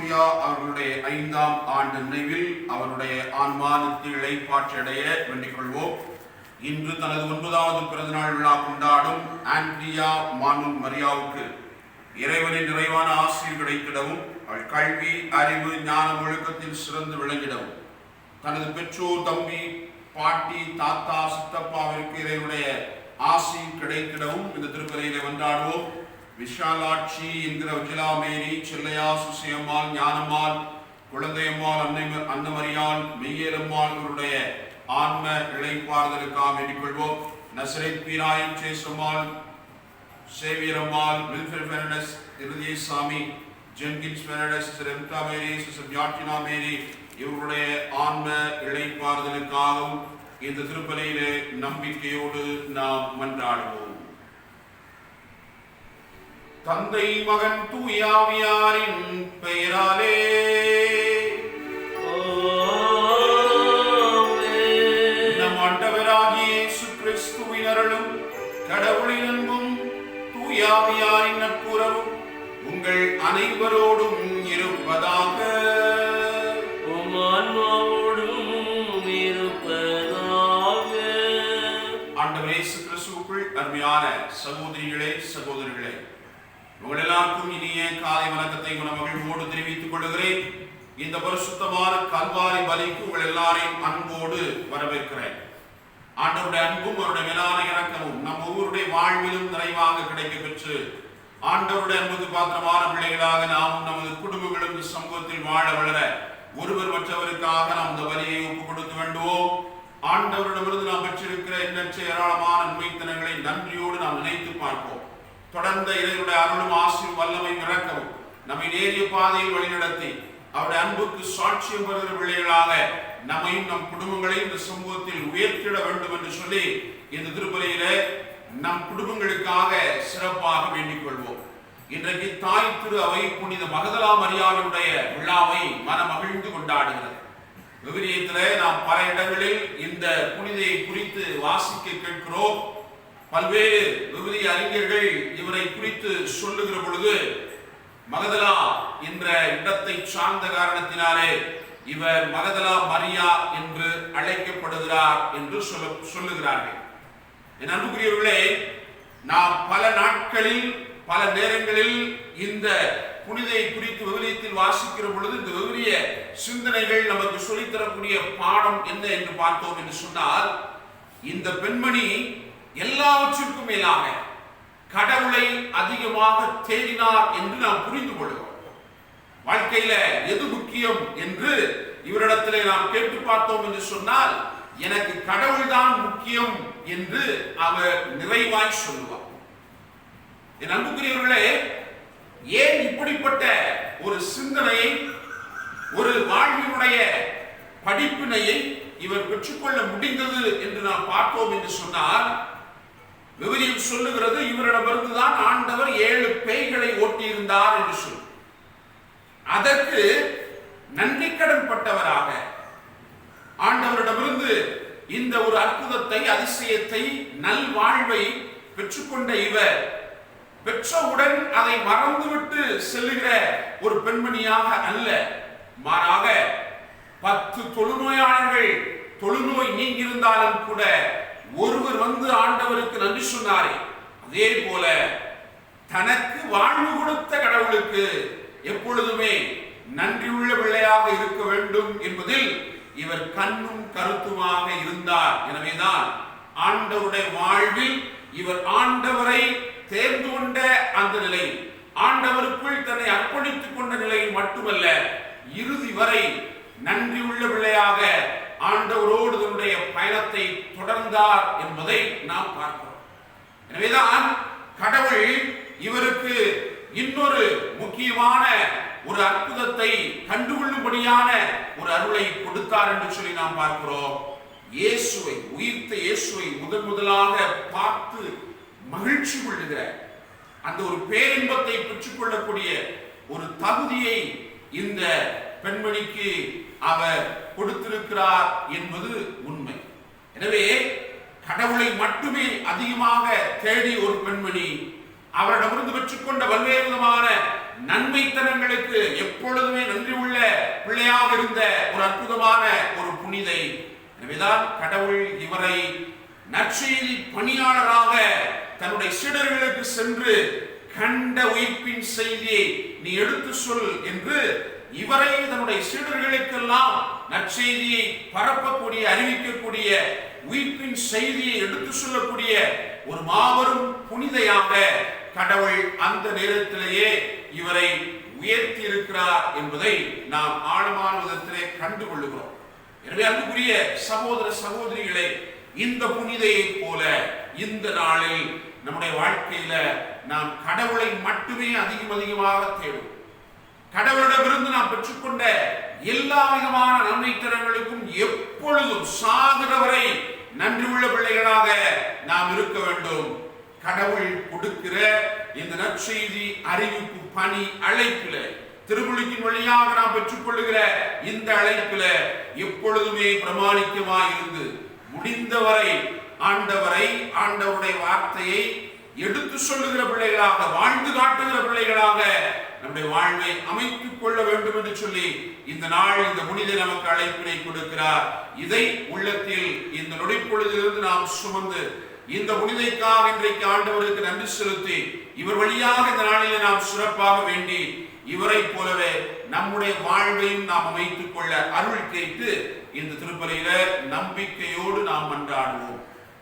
சூர்யா அவர்களுடைய 5ஆம் ஆண்டு நினைவில் அவருடைய ஆன்மானத்து இளைப்பாற்றடைய வேண்டிக் கொள்வோம். இன்று தனது 9வது பிறந்தநாள் விழா கொண்டாடும் ஆண்ட்ரியா மானுன் மரியாவுக்கு இறைவனின் நிறைவான ஆசீர் கிடைத்திடவும், அவள் கல்வி, அறிவு, ஞானம், ஒழுக்கத்தில் சிறந்து விளங்கிடவும், தனது பெற்றோர், தம்பி, பாட்டி, தாத்தா, சித்தப்பாவிற்கு இறைவனுடைய ஆசீர் கிடைத்திடவும் இந்த திருப்பலியிலே கொண்டாடுவோம். விஷாலாட்சி என்கிற விஜிலாமேரி, செல்லையா, சுசியம்மாள், ஞானம்மாள், குழந்தையம்மாள், அன்னமரியாள், மெய்யேலம்மாள் இவருடைய ஆன்ம இளைப்பாறுதலுக்காக வேண்டிக் கொள்வோம். நசரேத் பீராயம், சேசம்மாள், சேவியரம்மாள், வில்ஃபர் பெர்னஸ், இருதயசாமி, ஜென்கின்ஸ் பெர்னஸ், ரெம்டா மேரி, சிஸ்டர் ஜார்டினா மேரி இவருடைய ஆன்ம இளைப்பாறுதலுக்காகவும் இந்த திருப்பலியிலே நம்பிக்கையோடு நாம் மன்றாடுவோம். தந்தை, மகன், தூய ஆவியாரின் பெயராலே நம் ஆண்டவராகிய இயேசு கிறிஸ்துவின் அருளும் கடவுளின் அன்பும் தூய ஆவியாரின் நட்புறவும் உங்கள் அனைவரோடும் இருப்பதாக. ஆண்டவர் இயேசு கிறிஸ்துவுக்குள் அருமையான சகோதரிகளே, சகோதரிகளே, உங்கள் எல்லாருக்கும் இனிய காலை வணக்கத்தை மகிழ்வோடு தெரிவித்துக் கொள்கிறேன். இந்த பரிசுத்தமான கல்வாரி பலிக்கு உங்கள் எல்லாரையும் அன்போடு வரவேற்கிறேன். ஆண்டவருடைய அன்பும் அவருடைய மேலான இறக்கமும் நம் ஒவ்வொருடைய வாழ்விலும் நிறைவாக கிடைக்க பெற்று ஆண்டவருடைய அன்புக்கு பாத்திரமான பிள்ளைகளாக நாமும் நமது குடும்பங்களும் இந்த சமூகத்தில் வாழ வளர ஒருவர் மற்றவருக்காக நாம் இந்த பலியை ஒப்புக் கொடுக்க வேண்டுவோம். ஆண்டவரிடமிருந்து நாம் பெற்றிருக்கிற எண்ணற்ற ஏராளமான நன்மைத்தனங்களை நன்றியோடு நாம் நினைத்து பார்ப்போம். தொடர்ந்த இறைவனுடைய அருளும் ஆசீரும் வல்லமையும் இரக்கமும் நம்மை நேரிய பாதையில் வழிநடத்தி அவருடைய அன்புக்கு சாட்சியம் பெறுகிற பிள்ளைகளாக நம்மையும் நம் குடும்பங்களையும் இந்த சமூகத்தில் உயர்த்திட வேண்டும் என்று சொல்லி இந்த திருப்பலியிலே நம் குடும்பங்களுக்காக சிறப்பாக வேண்டிக் கொள்வோம். இன்றைக்கு தாய் திரு அவை புனித மகதலா மரியாளுடைய விழாவை மனமகிழ்ந்து கொண்டாடுகிறது. விவிலியத்திலே நாம் பல இடங்களில் இந்த புனிதையை குறித்து வாசிக்க கேட்கிறோம். பல்வேறு விவிலிய அறிஞர்கள் இவரை குறித்து சொல்லுகிற பொழுது மகதலா என்ற இடத்தை சார்ந்த காரணத்தினாலே இவர் மகதலா மரியா என்று அழைக்கப்படுகிறார் என்று சொல்லுகிறார்கள். என் அன்புக்குரியவர்களே, நாம் பல நாட்களில் பல நேரங்களில் இந்த புனிதை குறித்து விவிலியத்தில் வாசிக்கிற பொழுது இந்த விவிலிய சிந்தனைகள் நமக்கு சொல்லித்தரக்கூடிய பாடம் என்ன என்று பார்த்தோம் என்று சொன்னால், இந்த பெண்மணி எல்லாவற்றிற்கும் மேலாக கடவுளை அதிகமாக தேடினார் என்று நாம் புரிந்து கொள்கிறோம். வாழ்க்கையில எது முக்கியம் என்று இவரிடத்திலே நாம் கேட்டு பார்த்தோம் என்று சொன்னால், எனக்கு கடவுள் தான் முக்கியம் என்று அவர் நிறைவாய் சொல்லுவார். என் அன்புக்குரியவர்களே, ஏன் இப்படிப்பட்ட ஒரு சிந்தனையை, ஒரு வாழ்வினுடைய படிப்பினையை இவர் பெற்றுக்கொள்ள முடிந்தது என்று நாம் பார்த்தோம் என்று சொன்னால், விவிலியம் சொல்லுகிறது இவரிடமிருந்துதான் ஆண்டவர் 7 பேய்களை ஓட்டியிருந்தார் என்று சொல்லி அதற்கு நன்றி கடன் பட்டவராக ஆண்டவரிடமிருந்து இந்த ஒரு அற்புதத்தை, அதிசயத்தை, நல் வாழ்வை பெற்றுக்கொண்ட இவர் பெற்றவுடன் அதை மறந்துவிட்டு செல்லுகிற ஒரு பெண்மணியாக அல்ல, மாறாக 10 தொழுநோயாளர்கள் தொழுநோய் நீங்கியிருந்தாலும் கூட ஒருவர் வந்து ஆண்டவருக்கு நன்றி சொன்னாரே, அதே போல தனக்கு வாழ்வு கொடுத்த கடவுளுக்கு எப்பொழுதுமே நன்றியுள்ள பிள்ளையாக இருக்க வேண்டும் என்பதில் இவர் கண்ணும் கருத்துமாக இருந்தார். எனவேதான் ஆண்டவருடைய வாழ்வில் இவர் ஆண்டவரை தேர்ந்து கொண்ட அந்த நிலை, ஆண்டவருக்குள் தன்னை அர்ப்பணித்துக் கொண்ட நிலையில் மட்டுமல்ல, இறுதி வரை நன்றியுள்ள பிள்ளையாக ஆண்டவரோடு தன்னுடைய பயணத்தை தொடர்ந்தார் என்பதை நாம் பார்க்கிறோம். எனவேதான் கடவுள் இவருக்கு இன்னொரு முக்கியமான ஒரு அற்புதத்தை கண்டுகொள்ளும்படியான ஒரு அருளை கொடுத்தார் என்று சொல்லி நாம் பார்க்கிறோம். இயேசுவை, உயிர்த்த இயேசுவை முதலாக பார்த்து மகிழ்ச்சி கொள்ளுகிற அந்த ஒரு பேரின்பத்தை பெற்றுக்கொள்ளக்கூடிய ஒரு தகுதியை இந்த பெண்மணிக்கு அவர் கொடுத்திருக்கிறார் என்பது உண்மை. எனவே கடவுளை மட்டுமே அதிகமாக தேடி ஒரு பெண்மணி அவரிடமிருந்து பெற்றுக்கொண்ட பல்வேறு விதமான நன்மைத்தனங்களுக்கு எப்பொழுதுமே நன்றி உள்ள பிள்ளையாக இருந்த ஒரு அற்புதமான ஒரு புனிதை. எனவேதான் கடவுள் இவரை நற்செய்தி பணியாளராக தன்னுடைய சீடர்களுக்கு சென்று கண்ட உயிர்ப்பின் செய்தியை நீ எடுத்து சொல் என்று இவரை தன்னுடைய சீடர்களுக்கெல்லாம் நற்செய்தியை பரப்பக்கூடிய, அறிவிக்கக்கூடிய, உயிர்ப்பின் செய்தியை எடுத்து சொல்லக்கூடிய ஒரு மாபெரும் புனிதையாக கடவுள் அந்த நேரத்திலேயே இவரை உயர்த்தி இருக்கிறார் என்பதை நாம் ஆழமான விதத்திலே கண்டுகொள்ளுகிறோம். எனவே அன்புக்குரிய சகோதர சகோதரிகளே, இந்த புனிதையை போல இந்த நாளில் நம்முடைய வாழ்க்கையில நாம் கடவுளை மட்டுமே அதிகமாக தேடும். கடவுளிடமிருந்து நாம் பெற்றுக்கொண்ட எல்லா விதமான நன்மைத்தனங்களுக்கும் எப்பொழுதும் சாகிறவரை நன்றி உள்ள பிள்ளைகளாக நாம் இருக்க வேண்டும். கடவுள் கொடுக்கிற இந்த நற்செய்தி அறிவிப்பு பணி அழைப்பில, திருமுழுக்கின் வழியாக நாம் பெற்றுக்கொள்ளுகிற இந்த அழைப்பில எப்பொழுதுமே பிரமாணிக்கமாய் இருந்து முடிந்தவரை ஆண்டவருடைய வார்த்தையை எடுத்து சொல்லுகிற பிள்ளைகளாக, வாழ்ந்து காட்டுகிற பிள்ளைகளாக நம்முடைய வாழ்வை அமைத்துக் கொள்ள வேண்டும் என்று சொல்லி இந்த நாள் இந்த புனித நமக்கு அழைப்பினை கொடுக்கிறார். இதை உள்ளத்தில் இந்த நொடிப்பொழுதிலிருந்து நாம் சுமந்து இந்த புனிதைக்காக இன்றைக்கு ஆண்டவருக்கு நன்றி செலுத்தி இவர் வழியாக இந்த நாளில் நாம் சிறப்பாக வேண்டி இவரை போலவே நம்முடைய வாழ்வையும் நாம் அமைத்துக் கொள்ள அருள் கேட்டு இந்த திருப்பலியில நம்பிக்கையோடு நாம் மன்றாடுவோம்.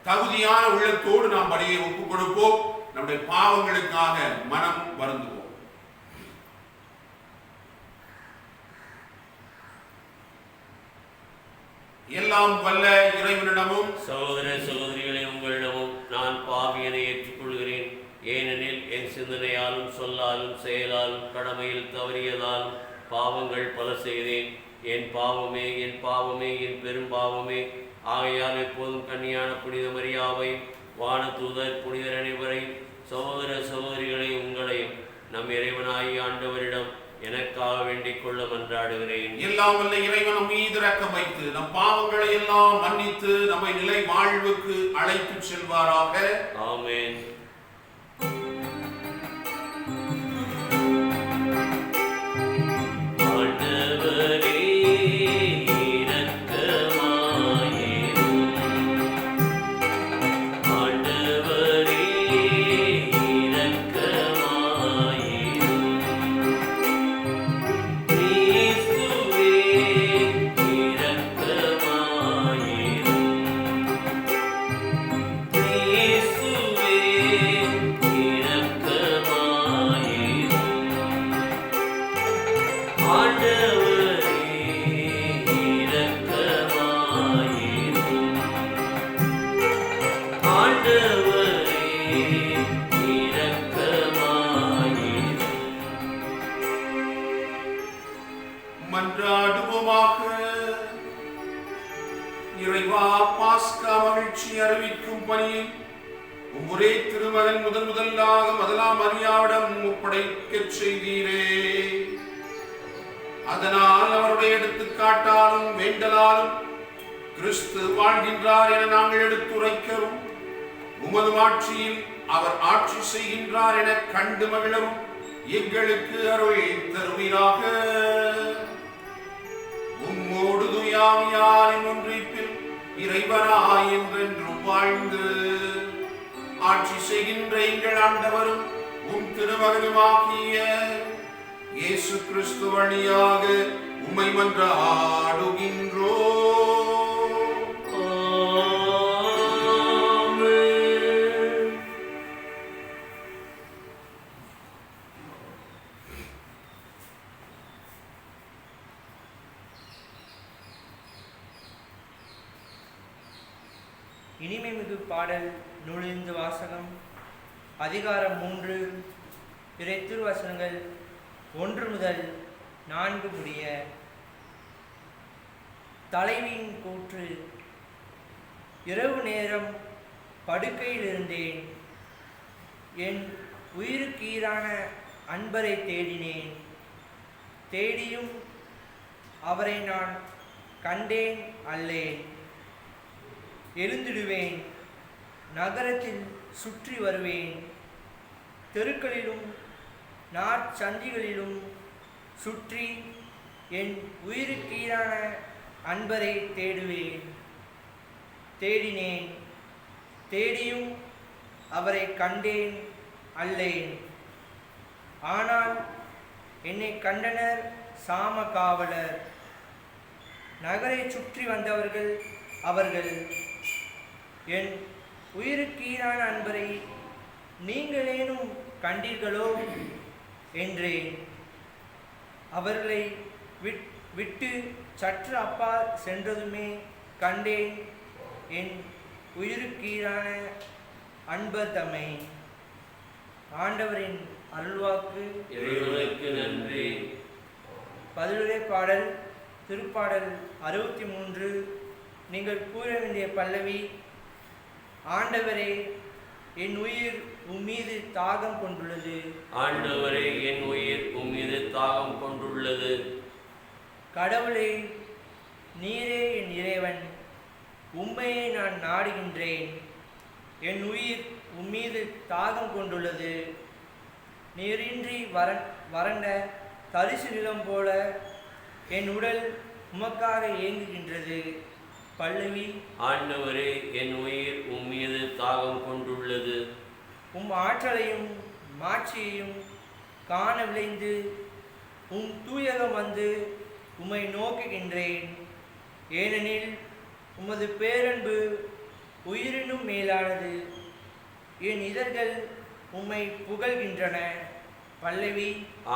தகுதியான உள்ளத்தோடு நாம் பலியை ஒப்புக் கொடுப்போம். நம்முடைய பாவங்களுக்காக மனம் வருந்துவோம். எல்லாம் வல்ல இறைவனிடமும் சகோதர சகோதரிகளை உங்களிடமும் நான் பாவியனை ஏற்றுக்கொள்கிறேன். ஏனெனில் என் சிந்தனையாலும் சொல்லாலும் செயலாலும் கடமையில் தவறியதாலும் பாவங்கள் பல செய்தேன். என் பாவமே என் பாவமே என் பெரும் பாவமே. ஆகையால் எப்போதும் கன்னியான புனித மரியாவை, வான தூதர் புனிதர் அனைவரையும், சகோதர சகோதரிகளை உங்களையும் நம் இறைவனாகிய ஆண்டவரிடம் எனக்காக வேண்டிக் கொள்ள மன்றாடுகிறேன். எல்லாம் வல்ல இறைவன் மீது இரக்கம் வைத்து நம் பாவங்களை எல்லாம் மன்னித்து நம்மை நிலை வாழ்வுக்கு அழைத்து செல்வாராக. ஆமென். இறைவா, பாஸ்கா மகிழ்ச்சி அறிவிக்கும் பணியை ஒரே திருமகன் முதலாக முதலாம் மரியாவிடம் ஒப்படைக்கச் செய்தீரே. அதனால் அவருடைய எடுத்துக்காட்டாலும் வேண்டலாலும் கிறிஸ்து வாழ்கின்றார் என நாங்கள் எடுத்துரைக்கவும், உமது ஆட்சியில் அவர் ஆட்சி செய்கின்றார் என கண்டு மகிழவும் எங்களுக்கு அருள் தருவீராக. உம்மோடு துயாவியாரின் ஒன்றிப்பில் இறைவனாய் என்றென்றும் வாழ்ந்து ஆட்சி செய்கின்ற எங்கள் ஆண்டவரும் உம் திருமகனுமாகிய இயேசு கிறிஸ்து வழியாக உம்மை மன்றாடுகின்றோம். இனிமை மிகு பாடல் நூலிருந்து வாசகம். அதிகாரம் 3, இறை திருவசனங்கள் 1 முதல் 4 முடிய. தலைவியின் கூற்று. இரவு நேரம் படுக்கையில் இருந்தேன், என் உயிருக்கீரான அன்பரை தேடினேன். தேடியும் அவரை நான் கண்டேன் அல்லேன். எழுந்திடுவேன், நகரத்தில் சுற்றி வருவேன், தெருக்களிலும் நாற்சந்திகளிலும் சுற்றி என் உயிருக்கீரான அன்பரை தேடினேன். தேடியும் அவரை கண்டேன் அல்லேன். ஆனால் என்னை கண்டனர் சாம காவலர். நகரை சுற்றி வந்தவர்கள் அவர்கள் என் உயிருக்கீரான அன்பரை நீங்களேனும் கண்டீர்களோ என்றேன். அவர்களை விட்டு சற்று அப்பா சென்றதுமே கண்டேன் என் உயிருக்கீரான அன்பர் தம்மை. ஆண்டவரின் அருள்வாக்கு. இறைவனுக்கு நன்றி. பதிலுரை பாடல் திருப்பாடல் 63. நீங்கள் கூற வேண்டிய பல்லவி: ஆண்டவரே என் உயிர் உம்மீது தாகம் கொண்டுள்ளது. ஆண்டவரே என் உயிர் உம்மீது தாகம் கொண்டுள்ளது. கடவுளே நீரே என் இறைவன், உம்மையே நான் நாடுகின்றேன். என் உயிர் உம்மீது தாகம் கொண்டுள்ளது. நீரின்றி வறண்ட தரிசு நிலம் போல என் உடல் உமக்காக ஏங்குகின்றது. பல்லவி: ஆண்டவரே என் உயிர் உம்மீது தாகம் கொண்டுள்ளது. உம் ஆற்றலையும் மாட்சியையும் காண விளைந்து உம் தூயகம் வந்து உம்மை நோக்குகின்றேன். ஏனெனில் உமது பேரன்பு உயிரினும் மேலானது. என் இதழ்கள் உம்மை புகழ்கின்றன. பல்லவி: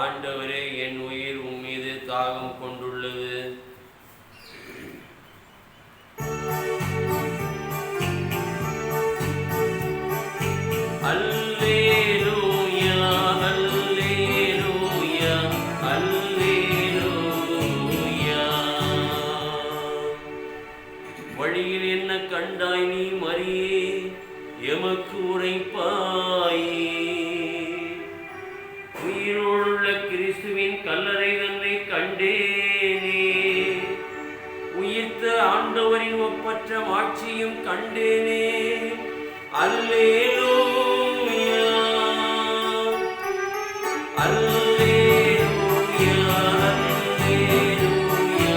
ஆண்டவரே என் உயிர் உம்மீது தாகம் கொண்டுள்ளது. அல்லேலூயா அல்லேலூயா அல்லேலூயா. வழியில் என்ன கண்டாய் நீ மரியே, எமக்கு உரைப்பாயே. உயிரோடுள்ள கிறிஸ்துவின் கல்லறை தன்னை கண்டேனே. உயிர்த்த ஆண்டவரின் ஒப்பற்ற மாட்சியும் கண்டேனே. அல்லேலூயா அல்லேலூயா அல்லேலூயா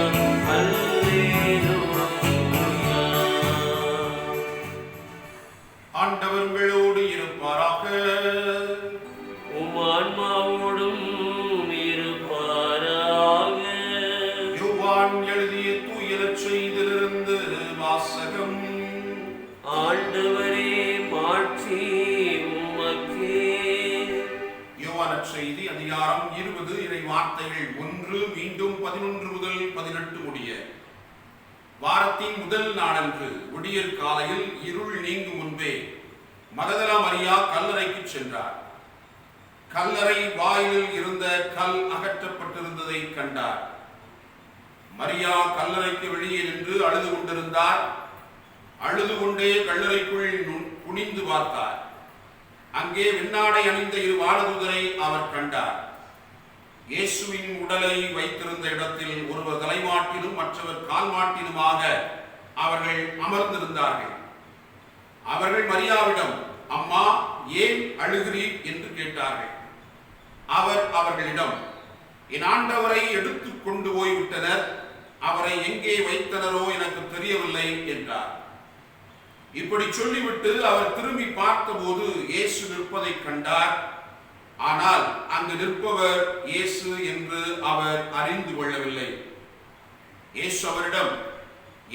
அல்லேலூயா. ஆண்டவர் உங்களோடு இருப்பாராக. உம் ஆன்மாவோடும் இருப்பாராக. யோவான் எழுதிய தூய நற்செய்தியிலிருந்து வாசகம். ஆண்டவரே மாட்சி உமக்கே. யோவான் நற்செய்தி அதிகாரம் 20 இறை வார்த்தைகள் 1 மீண்டும் 11 முதல் 18 முடிய. வாரத்தின் முதல் நாளன்று விடியற் காலையில் இருள் நீங்கும் முன்பே மகதலா மரியா கல்லறைக்கு சென்றார். கல்லறை வாயிலில் இருந்த கல் அகற்றப்பட்டிருந்ததை கண்டார். மரியா கல்லறைக்கு வெளியே நின்று அழுது கொண்டிருந்தார். அழுது கொண்டே கல்லறைக்குள் குனிந்து பார்த்தார். அங்கே வெண்ணாடை அணிந்த 2 வானதூதரை அவர் கண்டார். இயேசுவின் உடலை வைத்திருந்த இடத்தில் ஒருவர் தலைமாட்டிலும் மற்றவர் கால்மாட்டிலுமாக அவர்கள் அமர்ந்திருந்தார்கள். அவர்கள் மரியாவிடம், அம்மா, ஏன் அழுகிறீர் என்று கேட்டார்கள். அவர் அவர்களிடம், என் ஆண்டவரை எடுத்துக் கொண்டு போய்விட்டனர், அவரை எங்கே வைத்தனரோ எனக்கு தெரியவில்லை என்றார். இப்படி சொல்லிவிட்டு அவர் திரும்பி பார்த்தபோது இயேசு நிற்பதை கண்டார். ஆனால் அங்கு நிற்பவர் இயேசு என்று அவர் அறிந்து கொள்ளவில்லை. இயேசு அவரிடம்,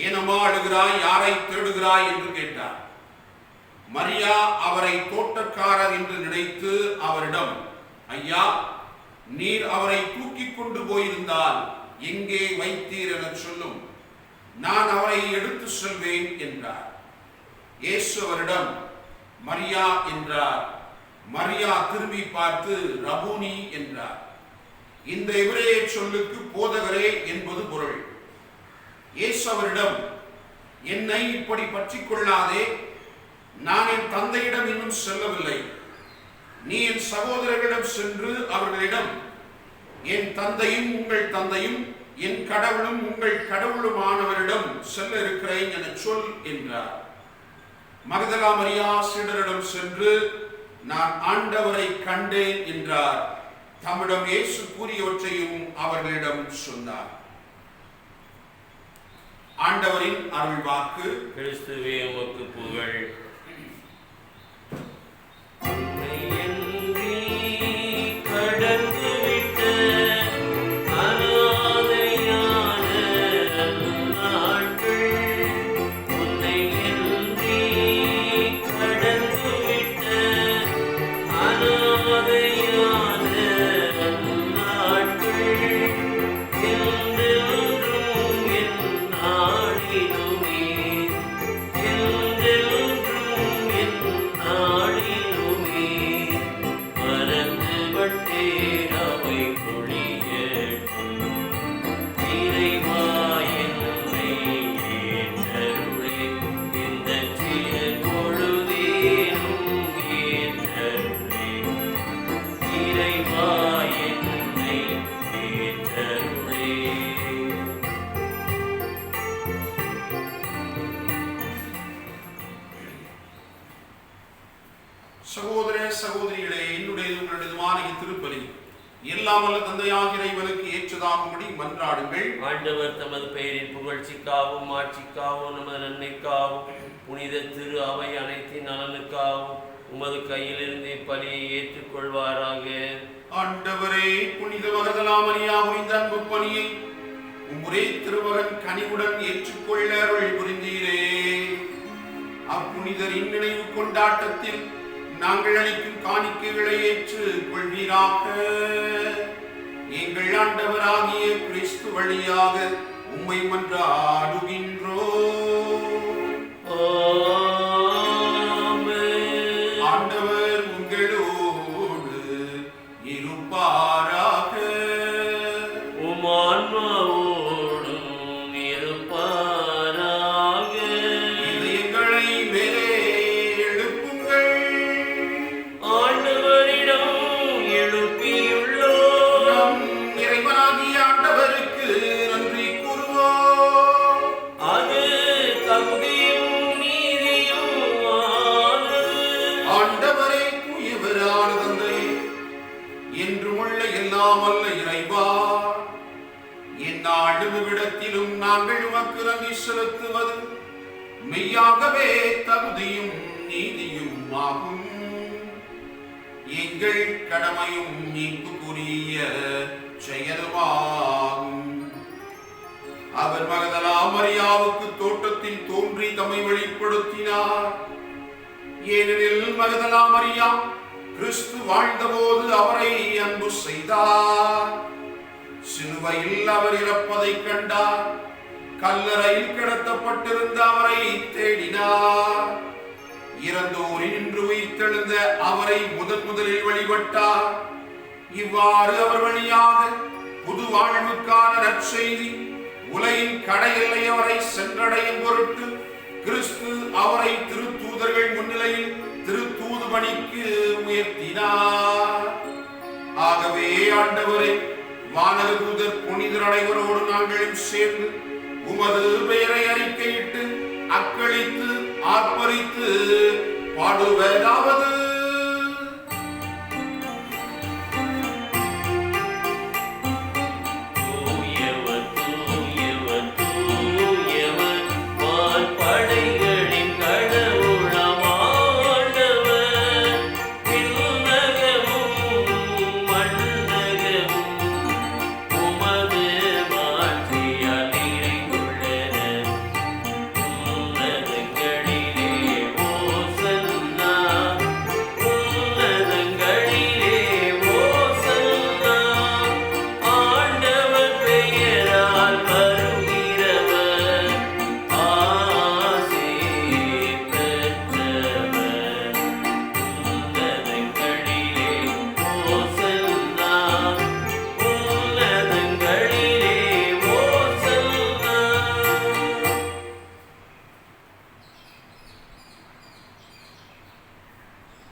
ஏனம்மா அழுகிறாய், யாரை தேடுகிறாய் என்று கேட்டார். மரியா அவரை தோட்டக்காரர் என்று நினைத்து அவரிடம், ஐயா, நீர் அவரை தூக்கி கொண்டு போயிருந்தால் எங்கே வைத்தீர் என சொல்லும், நான் அவரை எடுத்து செல்வேன் என்றார். இயேசு அவரிடம், மரியா என்றார். மரியா திரும்பி பார்த்து ரபூனி என்றார். இந்த எபிரேய சொல்லுக்கு போதகரே என்பது பொருள். இயேசு அவரிடம், என்னை இப்படி பற்றிக் கொள்ளாதே, நான் என் தந்தையிடம் இன்னும் செல்லவில்லை. நீ என் சகோதரர்களிடம் சென்று அவர்களிடம், என் தந்தையும் உங்கள் தந்தையும் என் கடவுளும் உங்கள் கடவுளுமானவரிடம் செல்ல இருக்கிறேன் என சொல் என்றார். மகதலா மரியா சீடரிடம் சென்று, நான் ஆண்டவரை கண்டேன் என்றார். தம்மிடம் இயேசு கூறியவற்றையும் அவர்களிடம் சொன்னார். ஆண்டவரின் அருள் வாக்கு. கிறிஸ்துவே உமக்கு புகழ். சகோதர சகோதரிகளே, என்னுடைய உங்களுடையதுமான இத்திருப்பலி எல்லாம் வல்ல தந்தையாகிய இறைவனுக்கு ஏற்றதாகும்படி மன்றாடுங்கள். ஆண்டவர் தமது பெயரின் புகழ்ச்சிக்காகவும் ஆட்சிக்காகவும் நமது நன்மைக்காகவும் புனித திரு அவை அனைத்தின் நலனுக்காகவும் உமது கையிலிருந்து பலியை ஏற்றுக்கொள்வாராக. ஆண்டவரே, புனித மகதலாம் மரியா புரிந்த அன்பு பணியை உம்முடைய திருமகன் கனிவுடன் ஏற்றுக்கொள்ள அருள் புரிந்தீரே. அப்புனிதரின் நினைவு கொண்டாட்டத்தில் நாங்கள் அளிக்கும் காணிக்கைகளை ஏற்றுக் கொள்வீராக. எங்கள் ஆண்டவராகிய கிறிஸ்து வழியாக உம்மை மன்றாடுகின்றோம். ஆண்டவர் உங்களோடு இருப்பாராக. உம் ஆன்மாவோடும் இருப்பாராக. இதயங்களை மேலே எழுப்புங்கள். ஆண்டவரிடம் எழுப்பியுள்ளோம். நம் இறைவனாகிய ஆண்டவருக்கு நன்றி கூறுவோம். அது தகுதியும் நீதியும் ஆனது. ஆண்டவரே, தூயவரான தந்தையே, என்றுமுள்ள எல்லாம் வல்ல இறைவா, எந்நாளும் இவ்விடத்திலும் நாங்கள் உமக்கு நன்றி செலுத்துவது மெய்யாகவே தகுதியும் நீதியும் ஆகும். எங்கள் கடமையும் மீட்புக்குரிய செயலுமாகும். அவர் மகதலா மரியாவுக்கு தோட்டத்தில் தோன்றி தம்மை வெளிப்படுத்தினார். ஏனெனில் மகதலா மரியா கிறிஸ்து வாழ்ந்தபோது அவரை அன்பு செய்தார். சிலுவையில் அவர் இறப்பதைக் கண்டார். கல்லறையில் கிடத்தப்பட்டிருந்த அவரை தேடினார். இறந்தோரில் நின்று உயிர்த்தெழுந்த அவரை முதலில் வழிபட்டார். இவ்வாறு அவர் வழியாக புது வாழ்வுக்கான நற்செய்தி உலகின் கடையெல்லை அவரை சென்றடையும் பொருட்டு கிறிஸ்து அவரை திருத்தூதர்கள் முன்னிலையில் திருத்தூது பணிக்கு உயர்த்தினார். ஆகவே ஆண்டவரே, வானக தூதர் புனிதர் அனைவரோடு நாங்களும் சேர்ந்து உமது பெயரை அறிக்கையிட்டு அக்களித்து ஆர்ப்பரித்து பாடுவதாவது: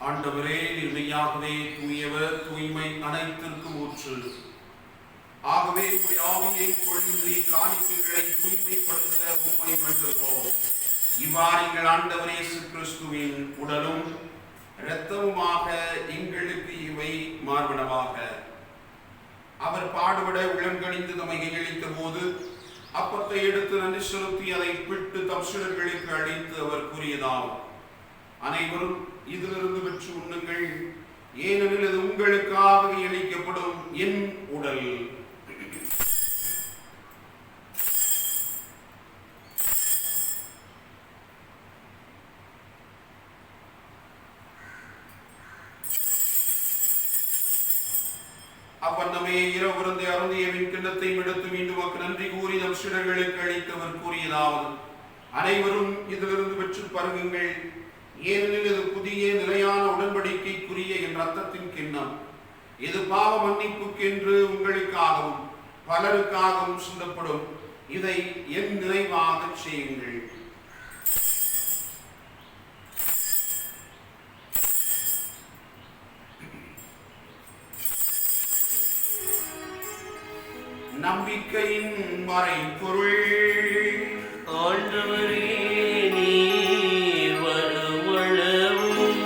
ஆண்டவரே, இறுதியாகவே தூயவர், தூய்மை அனைத்திற்கும் ஊற்று. ஆகவே உம்முடைய ஆவியை பொழிந்து காணிக்கைகளை தூய்மைப்படுத்த உம்மை வேண்டுகிறோம். இவ்வாறு எங்கள் ஆண்டவர் இயேசு கிறிஸ்துவின் உடலும் இரத்தமுமாக எங்களுக்கு இவை மார்பனவாக. அவர் பாடுபட உள்ளம் கனிந்து தம்மை கையளித்த போது அப்பத்தை எடுத்து நன்றி செலுத்தி அதை பிட்டு தம் சீடர்களுக்கு அளித்து அவர் கூறியதாம், அனைவரும் இதிலிருந்து பெற்று உண்ணுங்கள், ஏனெனில் இது உங்களுக்காக கையளிக்கப்படும் என் உடல். அப்பன்னமே இரவு விருந்தை அருந்தியவின் கிண்ணத்தையும் எடுத்து மீண்டும் மக்கள் நன்றி கூறி தம் சீடர்களுக்கு அளித்தவர் கூறியதாவது, அனைவரும் இதிலிருந்து பெற்று பருகுங்கள், ஏனெனில் இது புதிய நிலையான உடன்படிக்கைக்குரிய என் ரத்தத்தின் கிண்ணம். இது பாவ மன்னிப்புக்கென்று உங்களுக்காகவும் பலருக்காகவும் சிந்தப்படும். இதை என் நினைவாக செய்யுங்கள். நம்பிக்கையின் மறைபொருள். ஆண்டவரே, நீர் வருமளவும்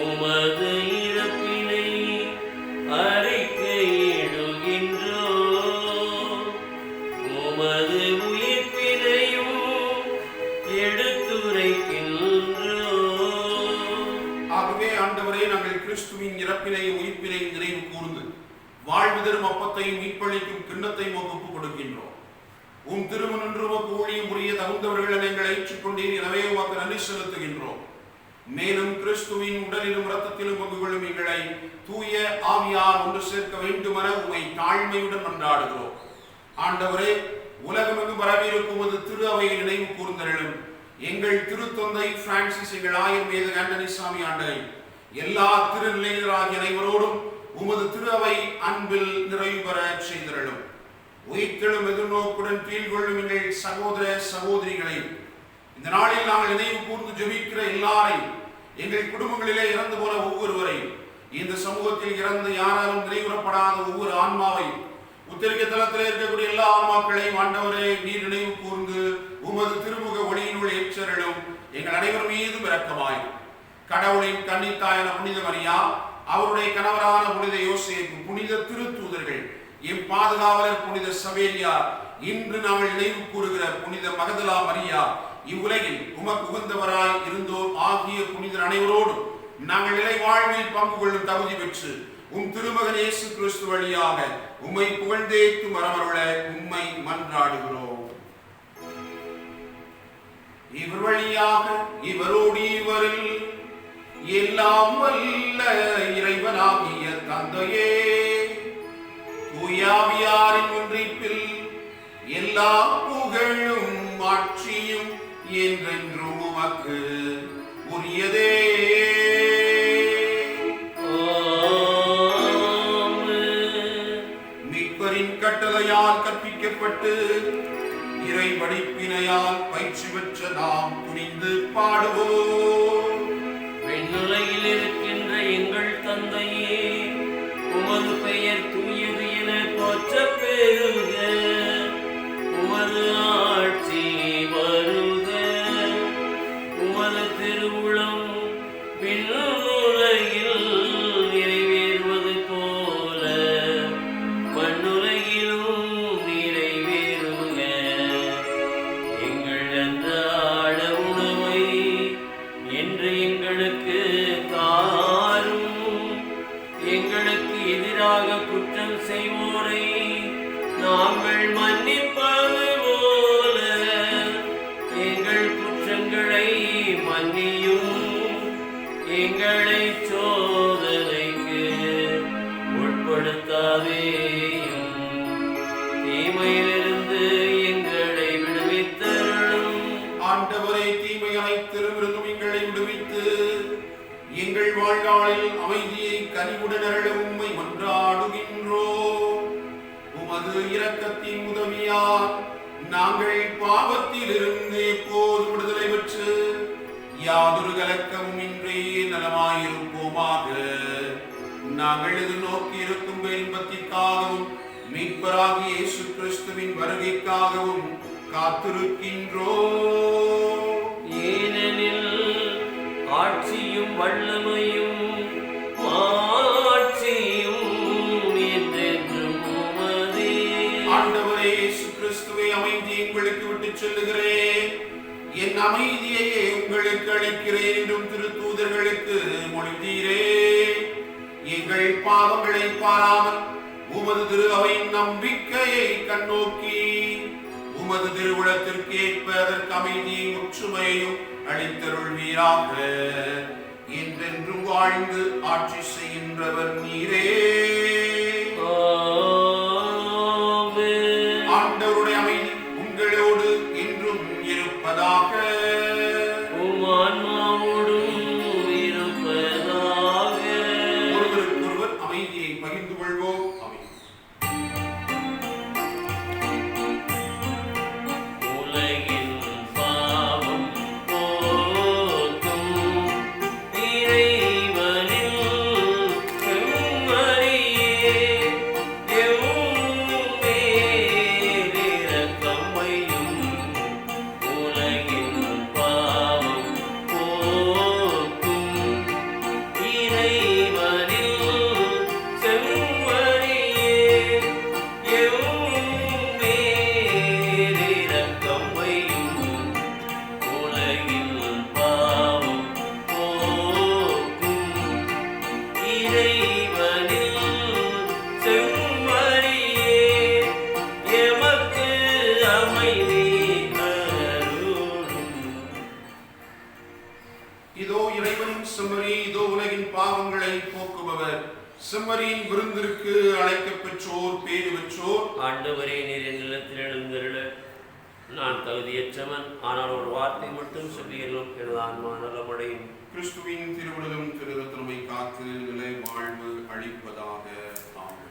உமது இறப்பினை அறிக்கையிடுகின்றோம், உமது உயிர்ப்பினையும் எடுத்துரைக்கின்றோம். ஆகவே ஆண்டவரே, நாங்கள் கிறிஸ்துவின் இறப்பினையும் உயிர்ப்பினையும் நினைவு கூர்ந்து வாழ்வு தரும் அப்பத்தையும் மீட்பளிக்கும் கிண்ணத்தையும் ஒப்புக் கொடுக்கின்றோம். உம் திருமணன்று உமக்கு ஊழியம் புரிய தகுந்தவர்கள் எங்களை ஏற்றுக்கொண்டீர், எனவே உமக்கு நன்றி செலுத்துகின்றோம். மேலும் கிறிஸ்துவின் உடலிலும் இரத்தத்திலும் பங்கு கொள்ளும் எங்களை தூய ஆவியார் ஒன்று சேர்க்க வேண்டுமென உம்மை தாழ்மையுடன் மன்றாடுகிறோம். ஆண்டவரே, உலகமெங்கும் பரவியிருக்கும் உமது திரு அவையை நினைவு கூர்ந்தருளும். எங்கள் திருத்தந்தை பிரான்சிஸ், எங்கள் ஆயர் மேத ஆண்டனி சாமி ஆண்டனை, எல்லா திருநிலையராகிய அனைவரோடும் உமது திரு அவை அன்பில் நிறைவு பெற செய்திருளும். உயிர்த்தெழும் எதிர்நோக்குடன் கீழ்கொள்ளும் எங்கள் சகோதர சகோதரிகளை, இந்த நாளில் நாங்கள் நினைவு கூர்ந்து ஜெபிக்கிற எல்லாரையும், எங்கள் குடும்பங்களிலே இறந்து போன ஒவ்வொருவரையும், இந்த சமூகத்தில் இறந்து யாராலும் நினைவுறப்படாத ஒவ்வொரு ஆன்மாவையும், உத்திரிகை தளத்தில் இருக்கக்கூடிய எல்லா ஆன்மாக்களையும் ஆண்டவரே நீர் நினைவு கூர்ந்து உமது திருமுக ஒளியினுள் ஏற்றருளும். எங்கள் அனைவர் மீதும் இரக்கமாய் கடவுளின் கன்னித்தாயான புனித மரியா, அவருடைய கணவரான புனித யோசேப்பு, புனித திருத்தூதர்கள், எம் பாதுகாவலர் புனித சவேரியா, இன்று நாங்கள் நினைவு கூறுகிற புனித மகதலா மரியா, இவ்வுலகில் உமக்கு உகந்தவராய் இருந்தோர் ஆகிய புனிதர் அனைவரோடும் நாங்கள் நிலை வாழ்வில் பங்கு கொள்ளும் தகுதி பெற்று உம் திருமகன் இயேசு கிறிஸ்து வழியாக உம்மை புகழ்ந்தேத்து மரமருள உம்மை மன்றாடுகிறோம். இவர் வழியாக இவரோடு இவரில் எல்லாம் வல்ல இறைவனாகிய தந்தையே, தூயாவியாரின் ஒன்றிப்பில் எல்லா புகழும் ஆட்சியும் என்றென்றும் உமக்கு உரியதே. மீட்பரின் கட்டளையால் கற்பிக்கப்பட்டு இறை படிப்பினையால் பயிற்சி பெற்ற நாம் துணிந்து பாடுவோம். விண்ணுலகில் இருக்கின்ற எங்கள் தந்தையே, உமது பெயர் தூயது என போற்றப் பெறுக, உமது ஆட்சி வருக, உமது திருவுளம் விண்ணுலகில் நிறைவேறுவது போல மண்ணுலகிலும் நிறைவேறுக. எங்கள் அன்றாட உணவை என்று எங்களுக்கு தாரும், எங்களுக்கு எதிராக குற்றம் செய்வோரை நாங்கள் மன்னிப்பது போல எங்கள் குற்றங்களை மன்னியும், எங்களை சோதனைக்கு உட்படுத்தாதேயும், தீமையிலிருந்து எங்களை விடுவித்தருளும். ஆண்டவரே, தீமை அனைத்திலுமிருந்தும் எங்களை விடுவித்து எங்கள் வாழ்நாளில் அமைதியை கனிவுடன் அருள உம்மை மன்றாடுகின்றோம். உமது இரக்கத்தின் உதவியால் நாங்கள் பாவத்தில் இருந்து எப்போது விடுதலை பெற்று யாதொரு கலக்கமும் இன்றி நலமாயிருப்போமாக. நாங்கள் எதிர்நோக்கி இருக்கும் இன்பத்திற்காகவும் மீட்பராகிய இயேசு கிறிஸ்துவின் வருகைக்காகவும் காத்திருக்கின்றோம். ஏனெனில் ஆட்சியும் வல்லமையும் மாட்சியும் என்றென்றும் அமைதியையே உங்களுக்கு அளிக்கிறேன் என்றும் திருத்தூதர்களுக்கு மொழிந்தீரே. எங்கள் பாவங்களை பாராமல் உமது திரு அவையின் நம்பிக்கையை கண்ணோக்கி உமது திருவுளத்திற்கு ஏற்ப அதற்கு அமைதியும் ஒற்றுமையும் அளித்தருள்வீராக. என்றென்றும் வாழ்ந்து ஆட்சி செய்கின்றவர் நீரே. ஆண்டவருடைய அமைதி உங்களோடு என்றும் இருப்பதாக. ஒருவருக்கொருவர் அமைதியை பகிர்ந்து கொள்வோம். இதோ இறைவன் செம்மறி, இதோ உலகின் பாவங்களை போக்குபவர். செம்மறியின் விருந்திற்கு அழைக்கப் பெற்றோர் பேறு பெற்றோர். ஆண்டவரே, நீர் என் நிலத்தில் எழுந்தருள நான் தகுதியற்றவன். ஆனால் ஒரு வார்த்தை மட்டும் சொல்லியலும் எனது ஆன்மா நலமடையும். கிறிஸ்துவின் திருவுடலும் திரு ரத்தனமை காத்து நிலை வாழ்வு அளிப்பதாக. ஆமென்.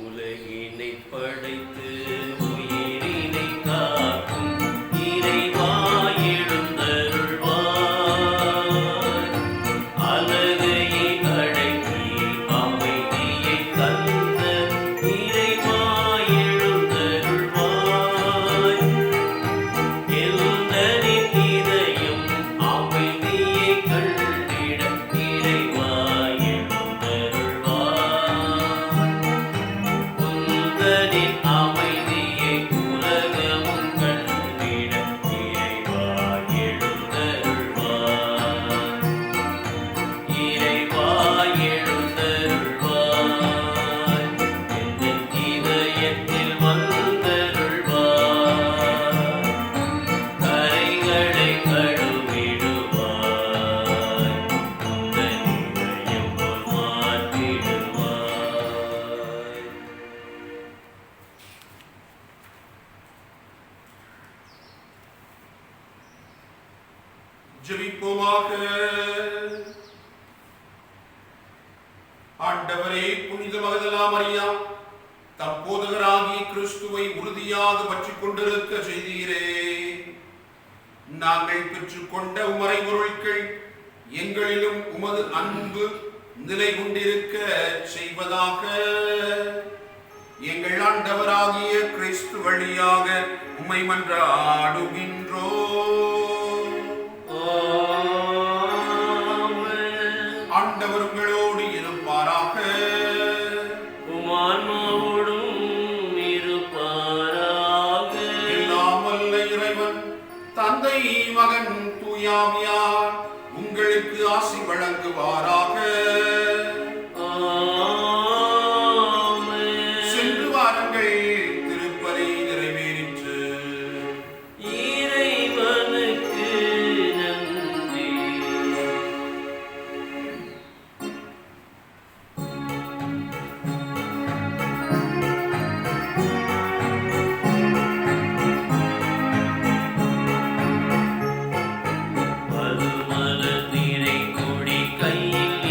உலகினை படைத்து உயிரினை காக்கும் இறைவா எழுந்தருள்வாய். அலகையை அடக்கி அமைதியை தந்த இறைவா எழுந்தருள்வாய். எந்தனின் இதயம் அமைதியை கண்டிட இறைவா எழுந்தருள்வாய். உந்தனின் அமைதியை உலகமும் கண்டிட இறைவா எழுந்தருள்வாய். இறைவா எழுந்தருள்வாய். எந்தன் இதயத்தில் வந்தருள்வாய். கரைகளை கழுவிடுவாய். உந்தன் இதயம் போல் மாற்றிடுவாய். ஜெபிப்போமாக. ஆண்டவரே, புனித மகதலா மரியா தற்போதகராகி கிறிஸ்துவை உறுதியாக பற்றிக் கொண்டிருக்க செய்தீரே. நாங்கள் பெற்றுக்கொண்ட உமறை பொருட்கள் எங்களிலும் உமது அன்பு நிலை கொண்டிருக்க செய்வதாக. எங்கள் ஆண்டவராகிய கிறிஸ்து வழியாக உம்மை மன்றாடுகின்றோம். ஆண்டவர் உங்களோடு இருப்பாராக. உமான்மாவோடும் இருப்பாராக. எல்லாம் வல்ல இறைவன் தந்தை, மகன், தூயாவியார் உங்களுக்கு ஆசி வழங்குவாராக. சென்று வாருங்கள். திருப்பலி நிறைவேறிற்று. இறைவனுக்கு நன்றி. பல்மலர் நிறை கொடி கையில்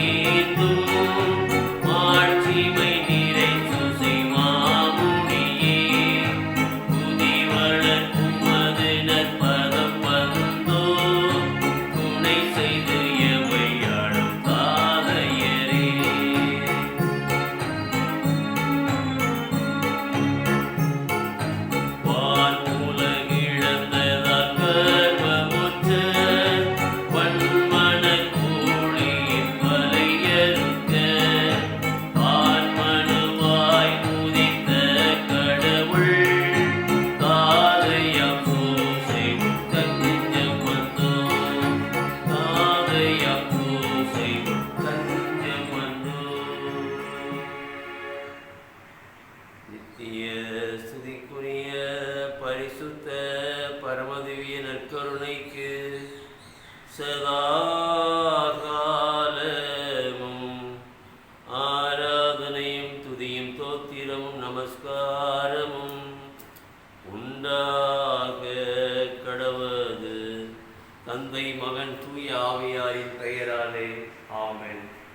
ஸ்துதிக்குரிய பரிசுத்த பரமதிவிய நற்கருணைக்கு சதா காலமும் ஆராதனையும் துதியும் தோத்திரமும் நமஸ்காரமும் உண்டாக கடவது. தந்தை மகன் தூய ஆவியாரின் பெயராலே ஆமென்.